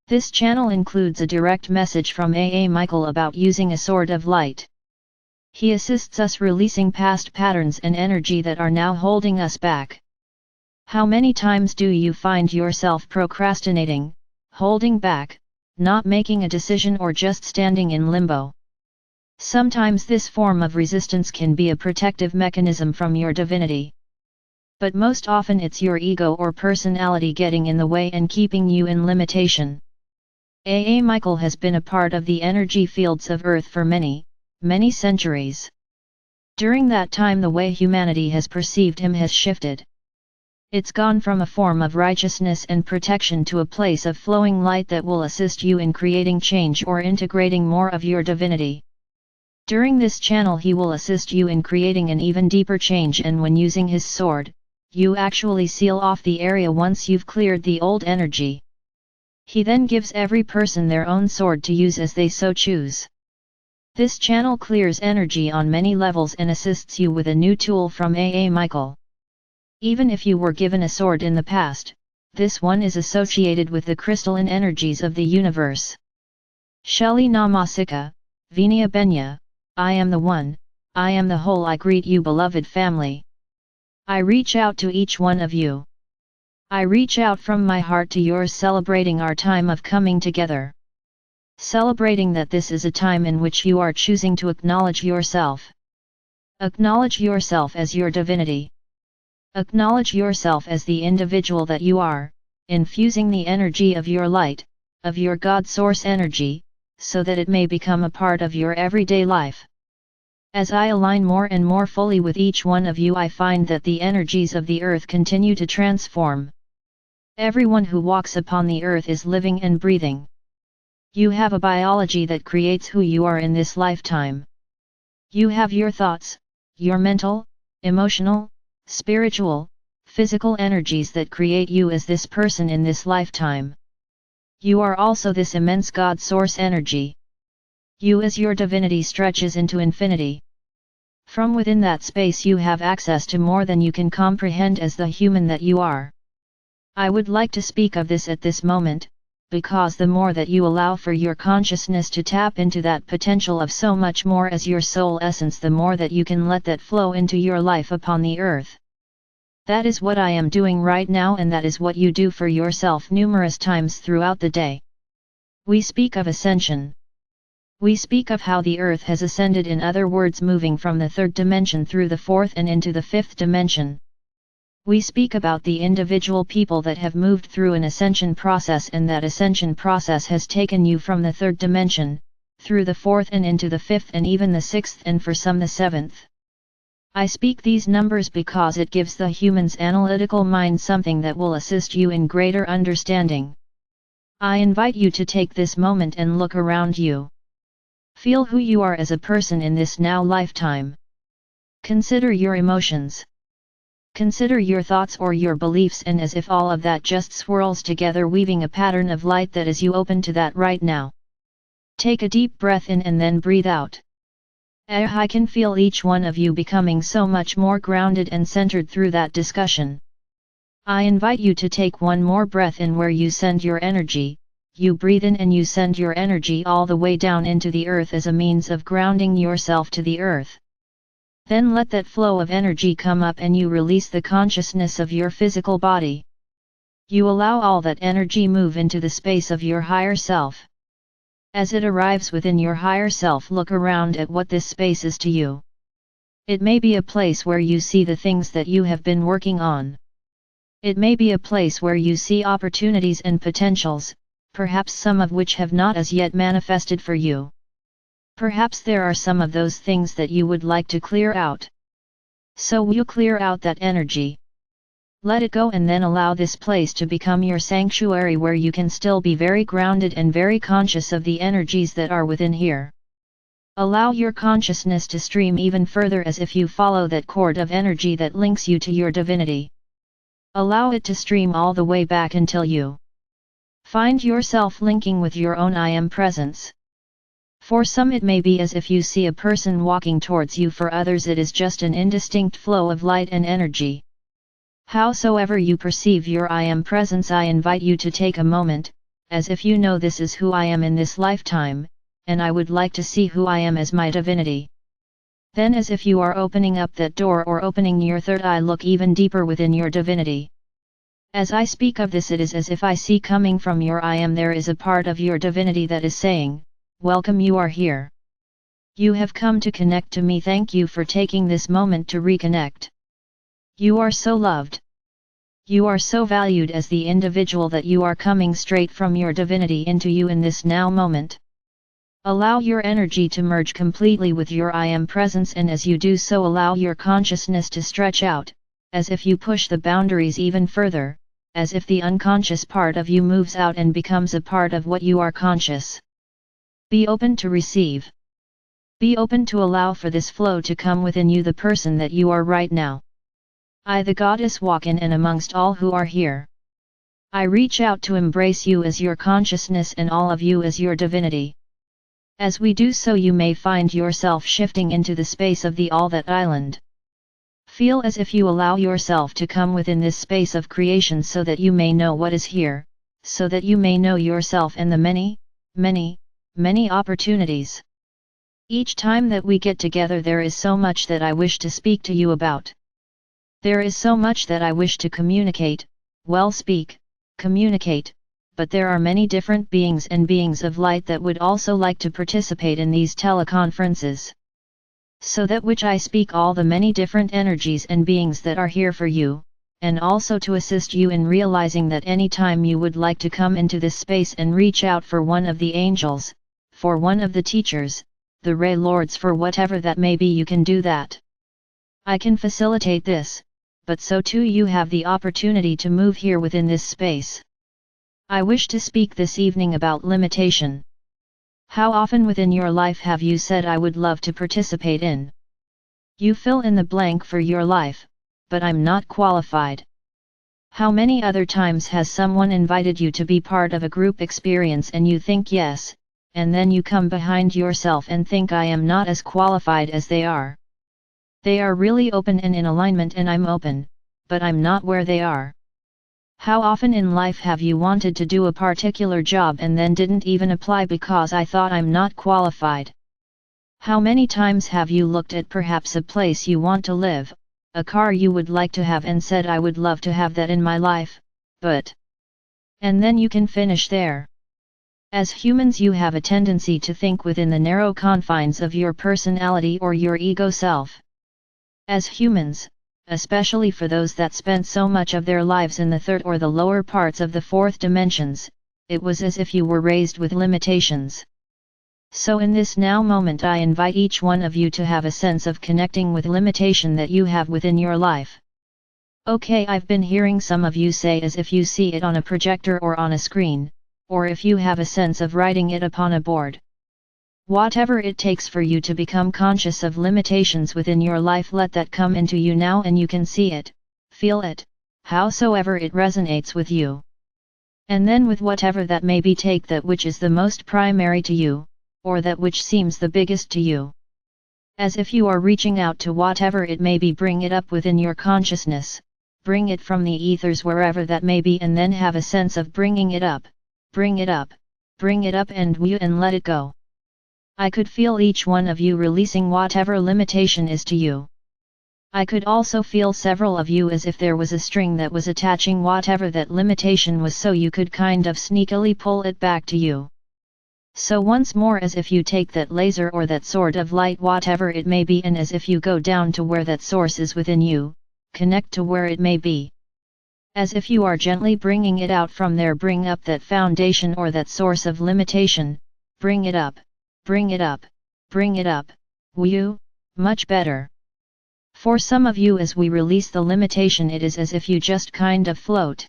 This channel includes a direct message from Archangel Michael about using a sword of light. He assists us releasing past patterns and energy that are now holding us back. How many times do you find yourself procrastinating, holding back, not making a decision, or just standing in limbo? Sometimes this form of resistance can be a protective mechanism from your divinity. But most often it's your ego or personality getting in the way and keeping you in limitation. Archangel Michael has been a part of the energy fields of Earth for many, many centuries. During that time, the way humanity has perceived him has shifted. It's gone from a form of righteousness and protection to a place of flowing light that will assist you in creating change or integrating more of your divinity. During this channel he will assist you in creating an even deeper change, and when using his sword, you actually seal off the area once you've cleared the old energy. He then gives every person their own sword to use as they so choose. This channel clears energy on many levels and assists you with a new tool from Archangel Michael. Even if you were given a sword in the past, this one is associated with the crystalline energies of the universe. Sheli Namasika, Vinya Benya, I am the one, I am the whole. I greet you, beloved family. I reach out to each one of you. I reach out from my heart to yours, celebrating our time of coming together. Celebrating that this is a time in which you are choosing to acknowledge yourself. Acknowledge yourself as your divinity. Acknowledge yourself as the individual that you are, infusing the energy of your light, of your God source energy, so that it may become a part of your everyday life. As I align more and more fully with each one of you, I find that the energies of the earth continue to transform. Everyone who walks upon the earth is living and breathing. You have a biology that creates who you are in this lifetime. You have your thoughts, your mental, emotional, spiritual, physical energies that create you as this person in this lifetime. You are also this immense God source energy. You as your divinity stretches into infinity. From within that space you have access to more than you can comprehend as the human that you are. I would like to speak of this at this moment, because the more that you allow for your consciousness to tap into that potential of so much more as your soul essence, the more that you can let that flow into your life upon the earth. That is what I am doing right now, and that is what you do for yourself numerous times throughout the day. We speak of ascension. We speak of how the earth has ascended, in other words moving from the third dimension through the fourth and into the fifth dimension. We speak about the individual people that have moved through an ascension process, and that ascension process has taken you from the third dimension, through the fourth and into the fifth and even the sixth, and for some the seventh. I speak these numbers because it gives the human's analytical mind something that will assist you in greater understanding. I invite you to take this moment and look around you. Feel who you are as a person in this now lifetime. Consider your emotions. Consider your thoughts or your beliefs, and as if all of that just swirls together, weaving a pattern of light that is you open to that right now. Take a deep breath in and then breathe out. I can feel each one of you becoming so much more grounded and centered through that discussion. I invite you to take one more breath in where you send your energy. You breathe in and you send your energy all the way down into the earth as a means of grounding yourself to the earth. Then let that flow of energy come up and you release the consciousness of your physical body. You allow all that energy move into the space of your higher self. As it arrives within your higher self, look around at what this space is to you. It may be a place where you see the things that you have been working on. It may be a place where you see opportunities and potentials, perhaps some of which have not as yet manifested for you. Perhaps there are some of those things that you would like to clear out. So you clear out that energy. Let it go and then allow this place to become your sanctuary where you can still be very grounded and very conscious of the energies that are within here. Allow your consciousness to stream even further as if you follow that cord of energy that links you to your divinity. Allow it to stream all the way back until you find yourself linking with your own I am presence. For some it may be as if you see a person walking towards you, for others it is just an indistinct flow of light and energy. Howsoever you perceive your I am presence, I invite you to take a moment, as if you know this is who I am in this lifetime, and I would like to see who I am as my divinity. Then as if you are opening up that door or opening your third eye, look even deeper within your divinity. As I speak of this, it is as if I see coming from your I am there is a part of your divinity that is saying, welcome, you are here. You have come to connect to me. Thank you for taking this moment to reconnect. You are so loved. You are so valued as the individual that you are coming straight from your divinity into you in this now moment. Allow your energy to merge completely with your I am presence, and as you do so, allow your consciousness to stretch out, as if you push the boundaries even further, as if the unconscious part of you moves out and becomes a part of what you are conscious. Be open to receive. Be open to allow for this flow to come within you, the person that you are right now. I, the goddess, walk in and amongst all who are here. I reach out to embrace you as your consciousness and all of you as your divinity. As we do so, you may find yourself shifting into the space of the all that island. Feel as if you allow yourself to come within this space of creation so that you may know what is here, so that you may know yourself and the many, many, many opportunities. Each time that we get together, there is so much that I wish to speak to you about. There is so much that I wish to communicate, communicate, but there are many different beings and beings of light that would also like to participate in these teleconferences. So that which I speak all the many different energies and beings that are here for you, and also to assist you in realizing that any time you would like to come into this space and reach out for one of the angels, for one of the teachers, the Ray Lords, for whatever that may be, you can do that. I can facilitate this, but so too you have the opportunity to move here within this space. I wish to speak this evening about limitation. How often within your life have you said, I would love to participate in? You fill in the blank for your life, but I'm not qualified. How many other times has someone invited you to be part of a group experience and you think yes, and then you come behind yourself and think, I am not as qualified as they are. They are really open and in alignment, and I'm open, but I'm not where they are. How often in life have you wanted to do a particular job and then didn't even apply because I thought I'm not qualified? How many times have you looked at perhaps a place you want to live, a car you would like to have, and said, I would love to have that in my life, but... And then you can finish there. As humans, you have a tendency to think within the narrow confines of your personality or your ego self. As humans, especially for those that spent so much of their lives in the third or the lower parts of the fourth dimensions, it was as if you were raised with limitations. So in this now moment, I invite each one of you to have a sense of connecting with limitation that you have within your life. Okay, I've been hearing some of you say as if you see it on a projector or on a screen, or if you have a sense of writing it upon a board. Whatever it takes for you to become conscious of limitations within your life, let that come into you now, and you can see it, feel it, howsoever it resonates with you. And then with whatever that may be, take that which is the most primary to you, or that which seems the biggest to you. As if you are reaching out to whatever it may be, bring it up within your consciousness, bring it from the ethers wherever that may be, and then have a sense of bringing it up, bring it up, bring it up, and let it go. I could feel each one of you releasing whatever limitation is to you. I could also feel several of you as if there was a string that was attaching whatever that limitation was, so you could kind of sneakily pull it back to you. So once more, as if you take that laser or that sword of light, whatever it may be, and as if you go down to where that source is within you, connect to where it may be. As if you are gently bringing it out from there, bring up that foundation or that source of limitation, bring it up. Bring it up, bring it up, much better. For some of you, as we release the limitation, it is as if you just kind of float.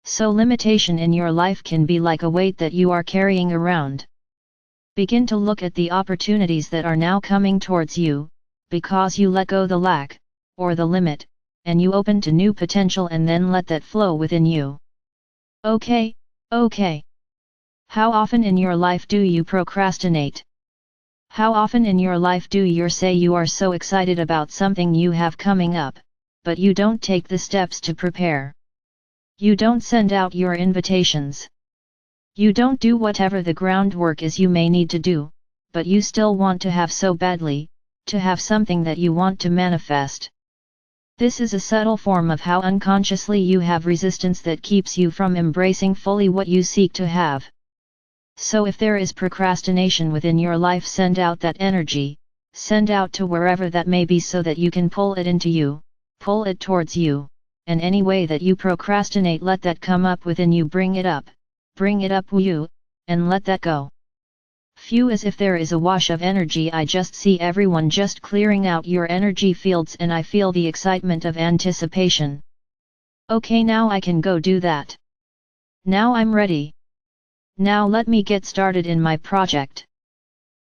So limitation in your life can be like a weight that you are carrying around. Begin to look at the opportunities that are now coming towards you, because you let go the lack, or the limit, and you open to new potential, and then let that flow within you. Okay. How often in your life do you procrastinate? How often in your life do you say you are so excited about something you have coming up, but you don't take the steps to prepare? You don't send out your invitations. You don't do whatever the groundwork is you may need to do, but you still want to have so badly, to have something that you want to manifest. This is a subtle form of how unconsciously you have resistance that keeps you from embracing fully what you seek to have. So if there is procrastination within your life, send out that energy, send out to wherever that may be so that you can pull it into you, pull it towards you, and any way that you procrastinate, let that come up within you, bring it up you, and let that go. Few as if there is a wash of energy. I just see everyone just clearing out your energy fields and I feel the excitement of anticipation. Okay, now I can go do that. Now I'm ready. Now let me get started in my project.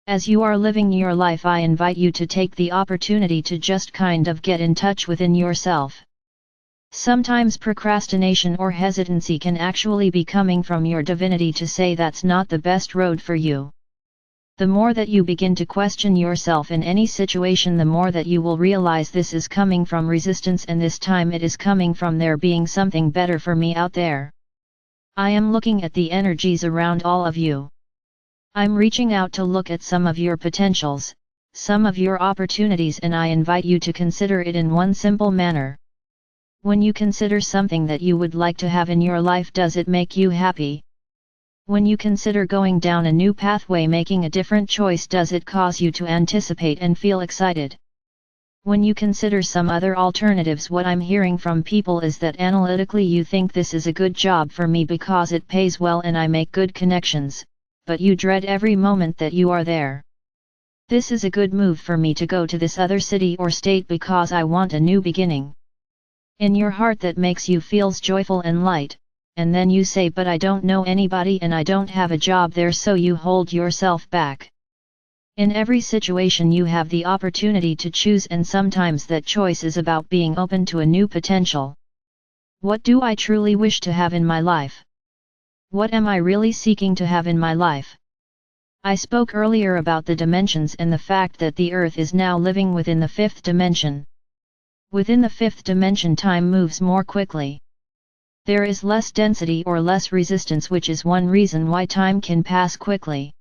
As you are living your life, I invite you to take the opportunity to just kind of get in touch within yourself. Sometimes procrastination or hesitancy can actually be coming from your divinity to say that's not the best road for you. The more that you begin to question yourself in any situation, the more that you will realize this is coming from resistance, and this time it is coming from there being something better for me out there. I am looking at the energies around all of you. I'm reaching out to look at some of your potentials, some of your opportunities, and I invite you to consider it in one simple manner. When you consider something that you would like to have in your life, does it make you happy? When you consider going down a new pathway, making a different choice, does it cause you to anticipate and feel excited? When you consider some other alternatives, what I'm hearing from people is that analytically you think this is a good job for me because it pays well and I make good connections, but you dread every moment that you are there. This is a good move for me to go to this other city or state because I want a new beginning. In your heart that makes you feels joyful and light. And then you say, but I don't know anybody and I don't have a job there, so you hold yourself back. In every situation you have the opportunity to choose, and sometimes that choice is about being open to a new potential. What do I truly wish to have in my life? What am I really seeking to have in my life? I spoke earlier about the dimensions and the fact that the Earth is now living within the fifth dimension. Within the fifth dimension, time moves more quickly. There is less density or less resistance, which is one reason why time can pass quickly.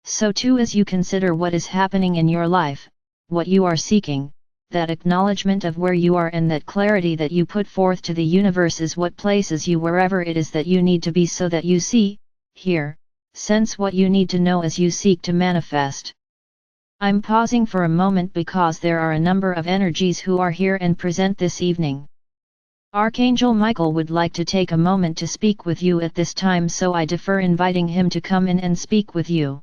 So too, as you consider what is happening in your life, what you are seeking, that acknowledgement of where you are and that clarity that you put forth to the universe is what places you wherever it is that you need to be, so that you see, hear, sense what you need to know as you seek to manifest. I'm pausing for a moment because there are a number of energies who are here and present this evening. Archangel Michael would like to take a moment to speak with you at this time, so I defer inviting him to come in and speak with you.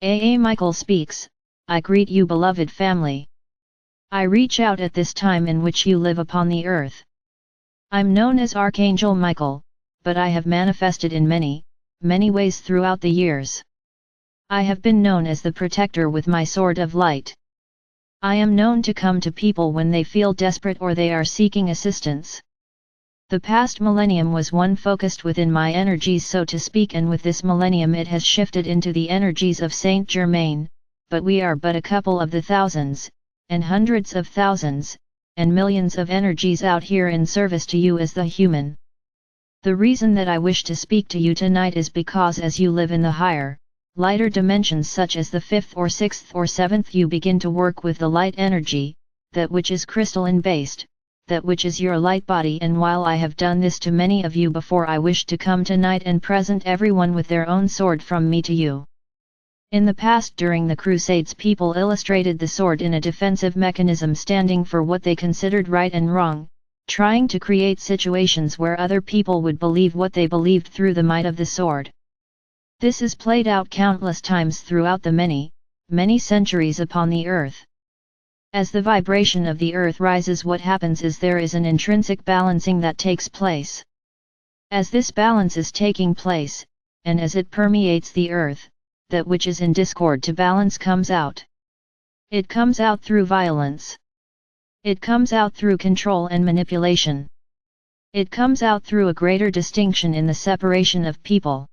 Michael speaks. I greet you, beloved family. I reach out at this time in which you live upon the earth. I'm known as Archangel Michael, but I have manifested in many, many ways throughout the years. I have been known as the protector with my sword of light. I am known to come to people when they feel desperate or they are seeking assistance. The past millennium was one focused within my energies, so to speak, and with this millennium it has shifted into the energies of Saint Germain, but we are but a couple of the thousands, and hundreds of thousands, and millions of energies out here in service to you as the human. The reason that I wish to speak to you tonight is because as you live in the higher, lighter dimensions such as the fifth or sixth or seventh, you begin to work with the light energy, that which is crystalline based, that which is your light body. And while I have done this to many of you before, I wish to come tonight and present everyone with their own sword from me to you. In the past, during the Crusades, people illustrated the sword in a defensive mechanism, standing for what they considered right and wrong, trying to create situations where other people would believe what they believed through the might of the sword. This is played out countless times throughout the many, many centuries upon the earth. As the vibration of the earth rises, what happens is there is an intrinsic balancing that takes place. As this balance is taking place, and as it permeates the earth, that which is in discord to balance comes out. It comes out through violence. It comes out through control and manipulation. It comes out through a greater distinction in the separation of people.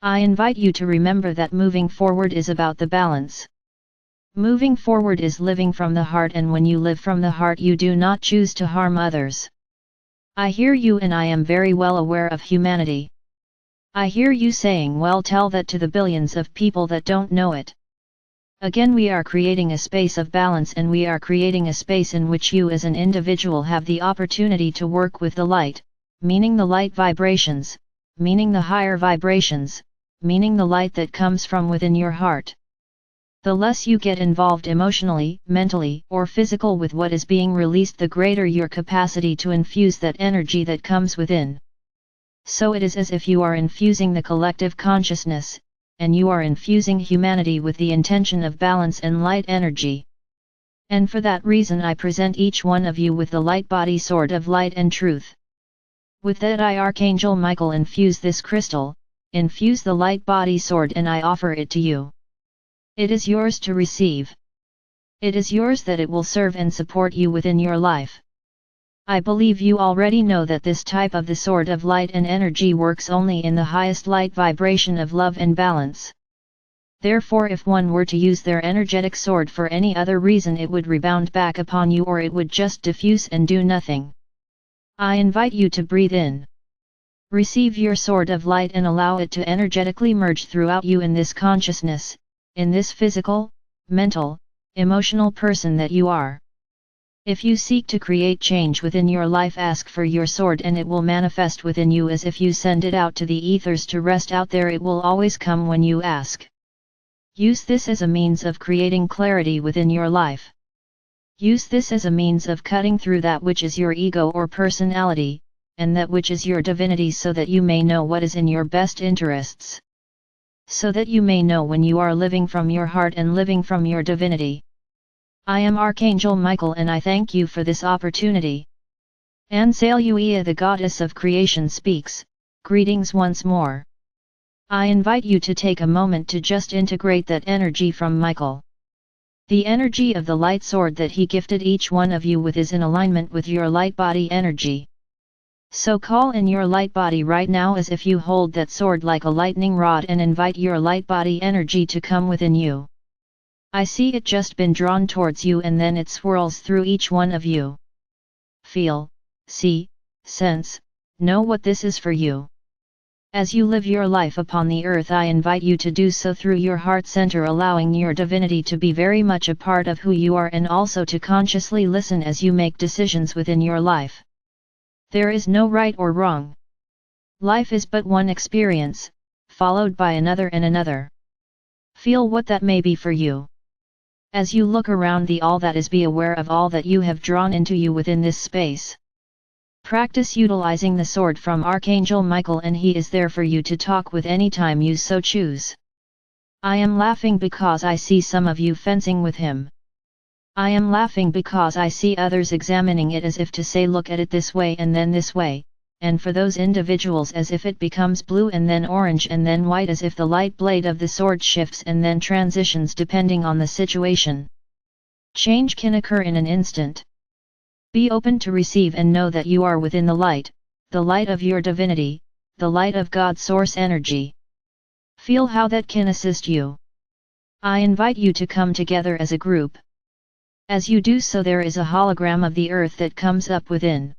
I invite you to remember that moving forward is about the balance. Moving forward is living from the heart, and when you live from the heart, you do not choose to harm others. I hear you, and I am very well aware of humanity. I hear you saying, well, tell that to the billions of people that don't know it. Again, we are creating a space of balance, and we are creating a space in which you as an individual have the opportunity to work with the light, meaning the light vibrations, meaning the higher vibrations, meaning the light that comes from within your heart. The less you get involved emotionally, mentally, or physical with what is being released, the greater your capacity to infuse that energy that comes within. So it is as if you are infusing the collective consciousness, and you are infusing humanity with the intention of balance and light energy. And for that reason I present each one of you with the light body sword of light and truth. With that, I, Archangel Michael, infuse this crystal, infuse the light body sword, and I offer it to you. It is yours to receive. It is yours that it will serve and support you within your life. I believe you already know that this type of the sword of light and energy works only in the highest light vibration of love and balance. Therefore, if one were to use their energetic sword for any other reason, it would rebound back upon you, or it would just diffuse and do nothing. I invite you to breathe in. Receive your sword of light and allow it to energetically merge throughout you in this consciousness, in this physical, mental, emotional person that you are. If you seek to create change within your life, ask for your sword and it will manifest within you as if you send it out to the ethers to rest out there. It will always come when you ask. Use this as a means of creating clarity within your life. Use this as a means of cutting through that which is your ego or personality, and that which is your divinity, so that you may know what is in your best interests. So that you may know when you are living from your heart and living from your divinity. I am Archangel Michael, and I thank you for this opportunity. Ansaleuia, the goddess of creation, speaks. Greetings once more. I invite you to take a moment to just integrate that energy from Michael. The energy of the light sword that he gifted each one of you with is in alignment with your light body energy. So call in your light body right now as if you hold that sword like a lightning rod, and invite your light body energy to come within you. I see it just been drawn towards you, and then it swirls through each one of you. Feel, see, sense, know what this is for you. As you live your life upon the earth, I invite you to do so through your heart center, allowing your divinity to be very much a part of who you are, and also to consciously listen as you make decisions within your life. There is no right or wrong. Life is but one experience, followed by another and another. Feel what that may be for you. As you look around the all that is, be aware of all that you have drawn into you within this space. Practice utilizing the sword from Archangel Michael, and he is there for you to talk with anytime you so choose. I am laughing because I see some of you fencing with him. I am laughing because I see others examining it as if to say, look at it this way and then this way, and for those individuals as if it becomes blue and then orange and then white, as if the light blade of the sword shifts and then transitions depending on the situation. Change can occur in an instant. Be open to receive and know that you are within the light of your divinity, the light of God's source energy. Feel how that can assist you. I invite you to come together as a group. As you do so, there is a hologram of the earth that comes up within.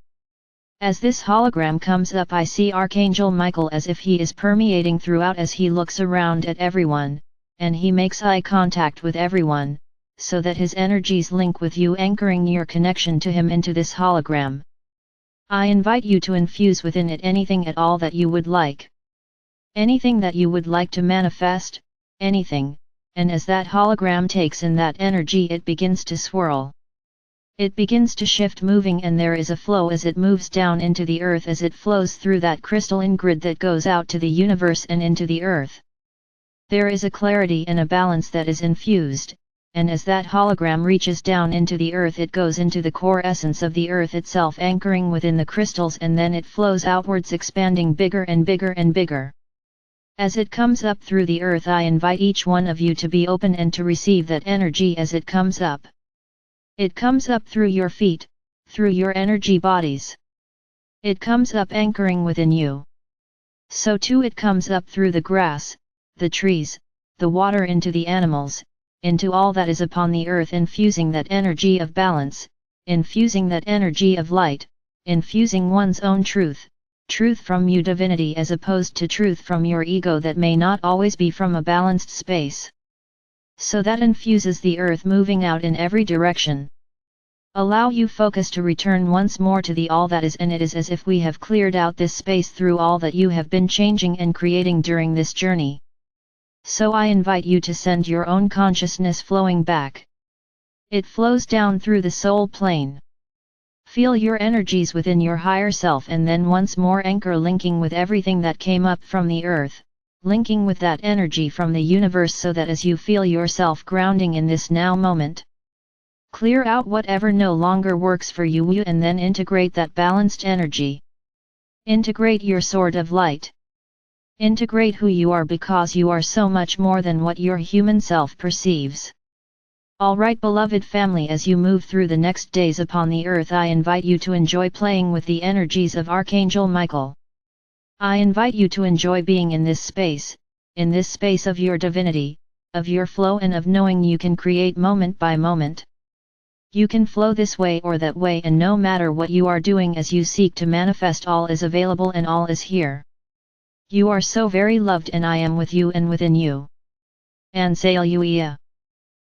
As this hologram comes up, I see Archangel Michael as if he is permeating throughout as he looks around at everyone, and he makes eye contact with everyone, so that his energies link with you, anchoring your connection to him into this hologram. I invite you to infuse within it anything at all that you would like. Anything that you would like to manifest, anything, and as that hologram takes in that energy, it begins to swirl. It begins to shift, moving, and there is a flow as it moves down into the earth, as it flows through that crystalline grid that goes out to the universe and into the earth. There is a clarity and a balance that is infused, and as that hologram reaches down into the earth, it goes into the core essence of the earth itself, anchoring within the crystals, and then it flows outwards, expanding bigger and bigger and bigger. As it comes up through the earth, I invite each one of you to be open and to receive that energy as it comes up. It comes up through your feet, through your energy bodies. It comes up anchoring within you. So too it comes up through the grass, the trees, the water, into the animals, into all that is upon the earth, infusing that energy of balance, infusing that energy of light, infusing one's own truth, truth from you divinity as opposed to truth from your ego that may not always be from a balanced space. So that infuses the earth moving out in every direction. Allow you focus to return once more to the all that is, and it is as if we have cleared out this space through all that you have been changing and creating during this journey. So I invite you to send your own consciousness flowing back. It flows down through the soul plane. Feel your energies within your higher self and then once more anchor linking with everything that came up from the earth, linking with that energy from the universe so that as you feel yourself grounding in this now moment, clear out whatever no longer works for you and then integrate that balanced energy. Integrate your sword of light. Integrate who you are because you are so much more than what your human self perceives. Alright beloved family, as you move through the next days upon the earth, I invite you to enjoy playing with the energies of Archangel Michael. I invite you to enjoy being in this space of your divinity, of your flow and of knowing you can create moment by moment. You can flow this way or that way, and no matter what you are doing as you seek to manifest, all is available and all is here. You are so very loved and I am with you and within you. Ansaluia.